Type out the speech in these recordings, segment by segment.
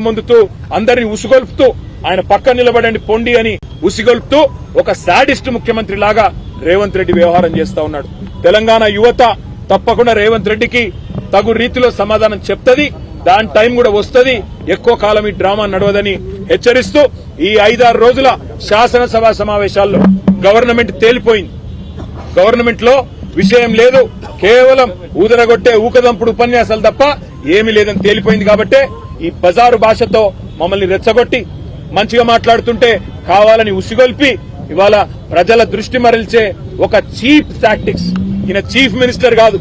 ముందుతూ అందరిని ఉసిగొల్పుతూ ఆయన పక్కన నిలబడండి పొండి అని ఉసిగొల్పుతూ ఒక సాడిస్ట్ ముఖ్యమంత్రి లాగా రేవంత్ రెడ్డి వ్యవహారం చేస్తా ఉన్నాడు. తెలంగాణ యువత తప్పకుండా రేవంత్ రెడ్డికి తగు రీతిలో సమాధానం చెప్తది. దాని టైం కూడా వస్తది. ఎక్కువ కాలం ఈ డ్రామా నడవదని హెచ్చరిస్తూ ఈ 5-6 రోజుల శాసనసభ సమావేశాల్లో గవర్నమెంట్ తేలిపోయింది. గవర్నమెంట్ లో విషయం లేదు, కేవలం ఊదరగొట్టే ఊకదంపుడు ఉపన్యాసాలు తప్ప ఏమీ లేదని తేలిపోయింది. కాబట్టే ఈ బజారు భాషతో మమ్మల్ని రెచ్చగొట్టి మంచిగా మాట్లాడుతుంటే కావాలని ఉసిగొల్పి ఇవాళ ప్రజల దృష్టి మరల్చే ఒక చీప్ టాక్టిక్స్. ఈయన చీఫ్ మినిస్టర్ కాదు,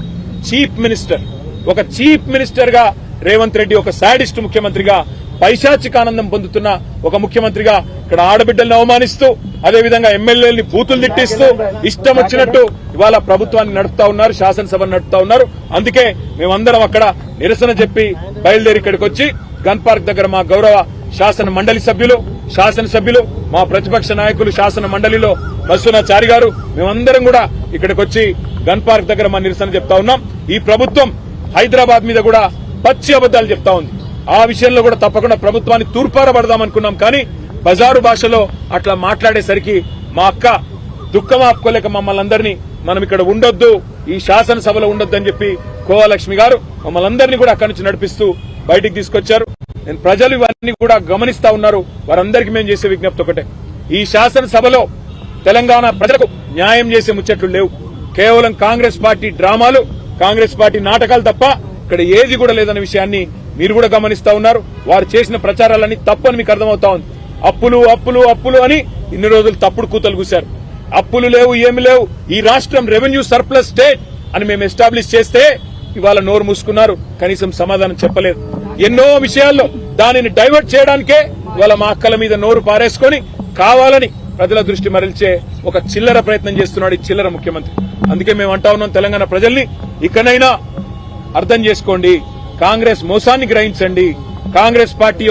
చీఫ్ మినిస్టర్. ఒక చీఫ్ మినిస్టర్ గా రేవంత్ రెడ్డి ఒక సాడిస్ట్ ముఖ్యమంత్రిగా, పైశాచిక ఆనందం పొందుతున్న ఒక ముఖ్యమంత్రిగా ఇక్కడ ఆడబిడ్డల్ని అవమానిస్తూ, అదేవిధంగా ఎమ్మెల్యేలని బూతులు తిట్టిస్తూ ఇష్టం వచ్చినట్టు ఇవాళ ప్రభుత్వాన్ని నడుపుతా ఉన్నారు, శాసనసభను నడుపుతా ఉన్నారు. అందుకే మేమందరం అక్కడ నిరసన చెప్పి బయలుదేరి ఇక్కడికి వచ్చి గన్ పార్క్ దగ్గర మా గౌరవ శాసన మండలి శాసనసభ్యులు, మా ప్రతిపక్ష నాయకులు శాసన మండలిలో బస్సునాచారి గారు, మేమందరం కూడా ఇక్కడికి వచ్చి గన్ పార్క్ దగ్గర మా నిరసన చెప్తా ఉన్నాం. ఈ ప్రభుత్వం హైదరాబాద్ మీద కూడా పచ్చి అబద్దాలు చెప్తా ఉంది. ఆ విషయంలో కూడా తప్పకుండా ప్రభుత్వాన్ని తూర్పారబడదామనుకున్నాం. కానీ బజారు భాషలో అట్లా మాట్లాడేసరికి మా అక్క దుఃఖం ఆపుకోలేక మమ్మల్ని అందరినీ మనం ఇక్కడ ఉండొద్దు, ఈ శాసనసభలో ఉండొద్దు అని చెప్పి కోవలక్ష్మి గారు మమ్మల్ని అందరినీ కూడా అక్కడి నుంచి నడిపిస్తూ బయటికి తీసుకొచ్చారు. నేను ప్రజలు ఇవన్నీ కూడా గమనిస్తా ఉన్నారు. వారందరికీ మేము చేసే విజ్ఞప్తి ఒకటే, ఈ శాసనసభలో తెలంగాణ ప్రజలకు న్యాయం చేసే ముచ్చట్లు లేవు. కేవలం కాంగ్రెస్ పార్టీ డ్రామాలు, కాంగ్రెస్ పార్టీ నాటకాలు తప్ప ఇక్కడ ఏది కూడా లేదన్న విషయాన్ని మీరు కూడా గమనిస్తా ఉన్నారు. వారు చేసిన ప్రచారాలన్నీ తప్పని మీకు అర్థమవుతా ఉంది. అప్పులు అప్పులు అప్పులు అని ఇన్ని రోజులు తప్పుడు కూతలు కూశారు. అప్పులు లేవు, ఏమి లేవు, ఈ రాష్ట్రం రెవెన్యూ సర్ప్లస్ స్టేట్ అని మేము ఎస్టాబ్లిష్ చేస్తే ఇవాళ నోరు మూసుకున్నారు. కనీసం సమాధానం చెప్పలేదు. ఎన్నో విషయాల్లో దానిని డైవర్ట్ చేయడానికే ఇవాళ మా అక్కల మీద నోరు పారేసుకొని కావాలని ప్రజల దృష్టి మరల్చే ఒక చిల్లర ప్రయత్నం చేస్తున్నాడు ఈ చిల్లర ముఖ్యమంత్రి. అందుకే మేము అంటా ఉన్నాం, తెలంగాణ ప్రజల్ని ఇకనైనా అర్థం చేసుకోండి, కాంగ్రెస్ మోసాన్ని గ్రహించండి. కాంగ్రెస్ పార్టీ